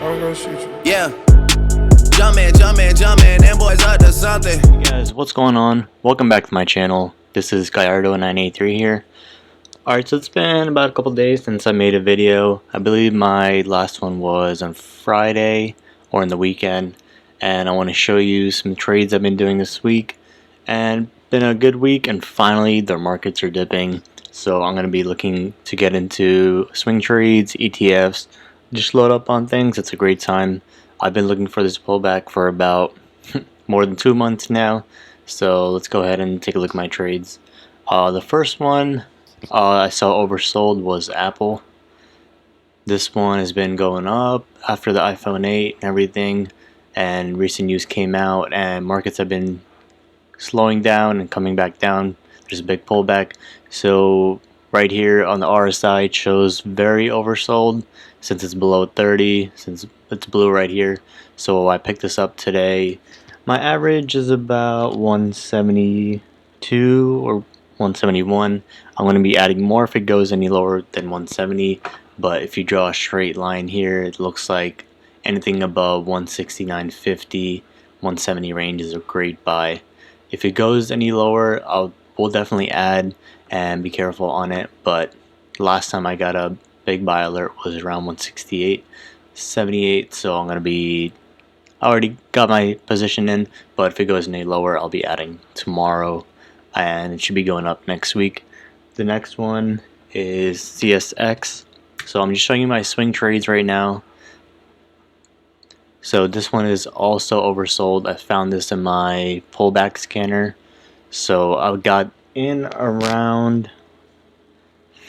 I'm gonna shoot you. Yeah. Jumpin', them boys up to something. Hey guys, what's going on? Welcome back to my channel. This is Gallardo983 here. Alright, so it's been about a couple days since I made a video. I believe my last one was on Friday or in the weekend. And I want to show you some trades I've been doing this week. And been a good week, and finally the markets are dipping. So I'm going to be looking to get into swing trades, ETFs, just load up on things. It's a great time. I've been looking for this pullback for about more than 2 months now. So let's go ahead and take a look at my trades. The first one I saw oversold was Apple. This one has been going up after the iPhone 8 and everything, and recent news came out and markets have been slowing down and coming back down. There's a big pullback. So right here on the RSI it shows very oversold since it's below 30, since it's blue right here. So I picked this up today. My average is about 172 or 171. I'm going to be adding more if it goes any lower than 170, but if you draw a straight line here, it looks like anything above 169.50, 170 range is a great buy. If it goes any lower, we'll definitely add and be careful on it, but last time I got a big buy alert was around 168.78, so I already got my position in, but if it goes any lower, I'll be adding tomorrow, and it should be going up next week. The next one is CSX. So I'm just showing you my swing trades right now. So this one is also oversold. I found this in my pullback scanner. So I got in around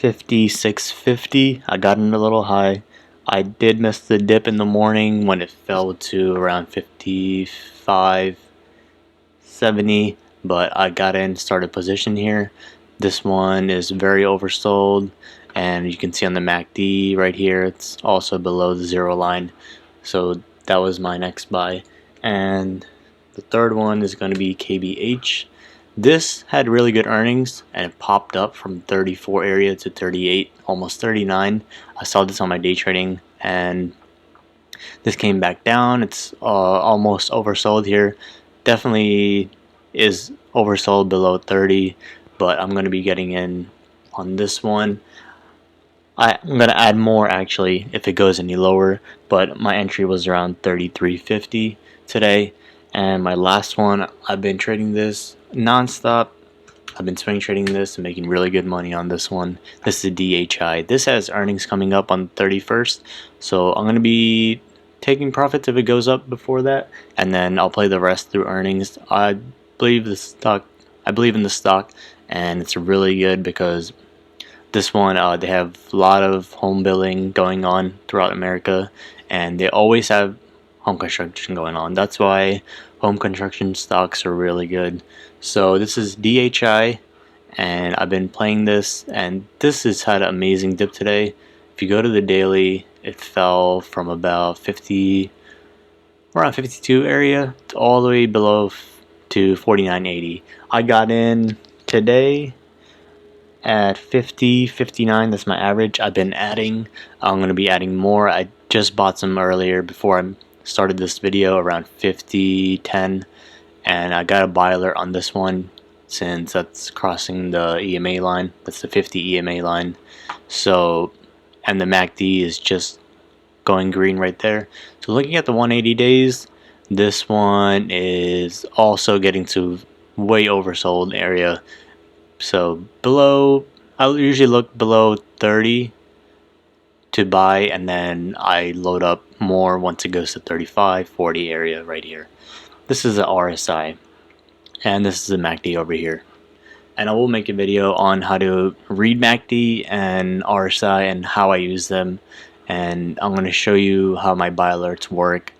56.50. I got in a little high. I did miss the dip in the morning when it fell to around 55.70, but I got in, started position here. This one is very oversold, and you can see on the MACD right here, it's also below the zero line. So that was my next buy. And the third one is going to be KBH. This had really good earnings, and it popped up from 34 area to 38, almost 39. I saw this on my day trading, and this came back down. It's almost oversold here. Definitely is oversold below 30, but I'm going to be getting in on this one. I'm going to add more actually if it goes any lower, but my entry was around 33.50 today. And my last one, I've been trading this non-stop. I've been swing trading this and making really good money on this one. This is DHI. This has earnings coming up on 31st, so I'm going to be taking profits if it goes up before that, and then I'll play the rest through earnings. I believe in the stock, and it's really good because this one, they have a lot of home building going on throughout America, and they always have home construction going on. That's why home construction stocks are really good. So this is DHI, and I've been playing this, and this has had an amazing dip today. If you go to the daily, it fell from about around 52 area to all the way below to 49.80. I got in today at 50.59. That's my average. I've been adding. I'm going to be adding more. I just bought some earlier before I started this video around 50.10, and I got a buy alert on this one since that's crossing the EMA line. That's the 50 EMA line. So, and the MACD is just going green right there. So looking at the 180 days, this one is also getting to way oversold area. So below, I usually look below 30 to buy, and then I load up more once it goes to 35, 40 area right here. This is the RSI, and this is the MACD over here. And I will make a video on how to read MACD and RSI and how I use them, and I'm going to show you how my buy alerts work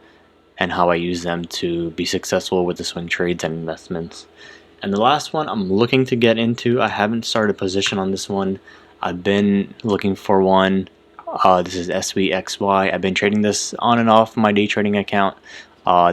and how I use them to be successful with the swing trades and investments. And the last one I'm looking to get into, I haven't started a position on this one. I've been looking for one. This is SVXY. I've been trading this on and off my day trading account.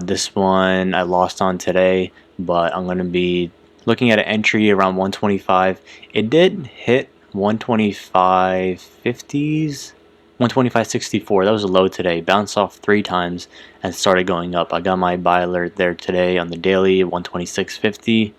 This one I lost on today, but I'm going to be looking at an entry around 125. It did hit 125.50s 125.64, that was a low today, bounced off 3 times and started going up. I got my buy alert there today on the daily, 126.50.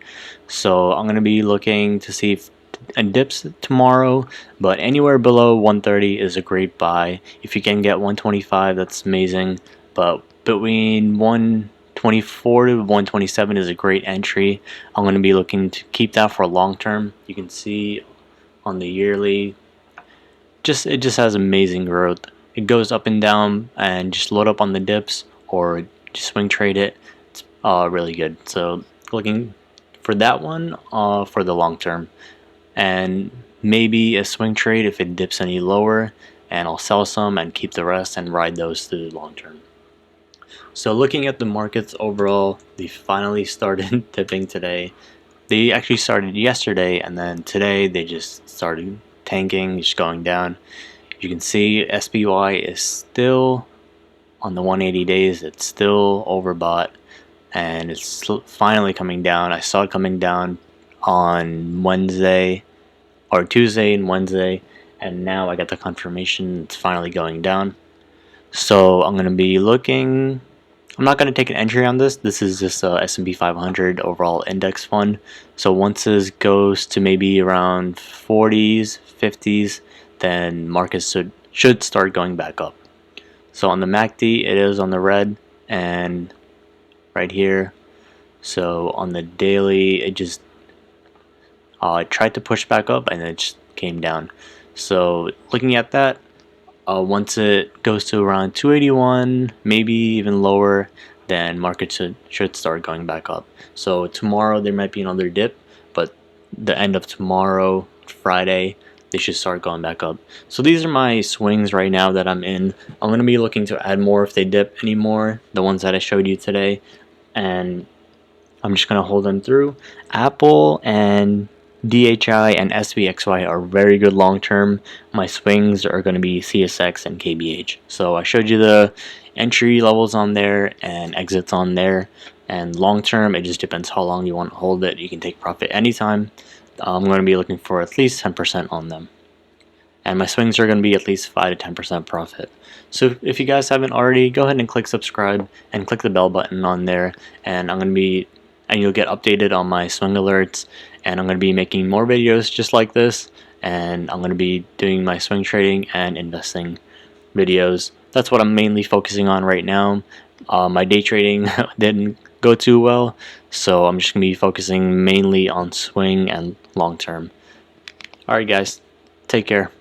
So I'm going to be looking to see if it dips tomorrow, but anywhere below 130 is a great buy. If you can get 125, that's amazing, but between 124 to 127 is a great entry. I'm going to be looking to keep that for long term. You can see on the yearly, it just has amazing growth. It goes up and down, and just load up on the dips or just swing trade it. It's really good. So looking for that one for the long term, and maybe a swing trade if it dips any lower, and I'll sell some and keep the rest and ride those through the long term. So looking at the markets overall, they finally started dipping today. They actually started yesterday, and then today they just started tanking, just going down. You can see SPY is still on the 180 days. It's still overbought, and it's finally coming down. I saw it coming down on Wednesday or Tuesday and Wednesday, and now I got the confirmation it's finally going down. So I'm going to be looking. I'm not going to take an entry on this. This is just a S&P 500 overall index fund. So once this goes to maybe around 40s, 50s, then markets should start going back up. So on the MACD, it is on the red and right here. So on the daily, it just tried to push back up and it just came down. So looking at that, once it goes to around 281, maybe even lower, then markets should start going back up. So tomorrow there might be another dip, but the end of tomorrow, Friday, they should start going back up. So these are my swings right now that I'm in. I'm going to be looking to add more if they dip anymore, the ones that I showed you today, and I'm just going to hold them through. Apple and DHI and SVXY are very good long term. My swings are going to be CSX and KBH. So I showed you the entry levels on there and exits on there. And long term, it just depends how long you want to hold it. You can take profit anytime. I'm going to be looking for at least 10% on them. And my swings are going to be at least 5 to 10% profit. So if you guys haven't already, go ahead and click subscribe and click the bell button on there. And you'll get updated on my swing alerts, and I'm going to be making more videos just like this, and I'm going to be doing my swing trading and investing videos. That's what I'm mainly focusing on right now. My day trading didn't go too well, so I'm just going to be focusing mainly on swing and long term. Alright guys, take care.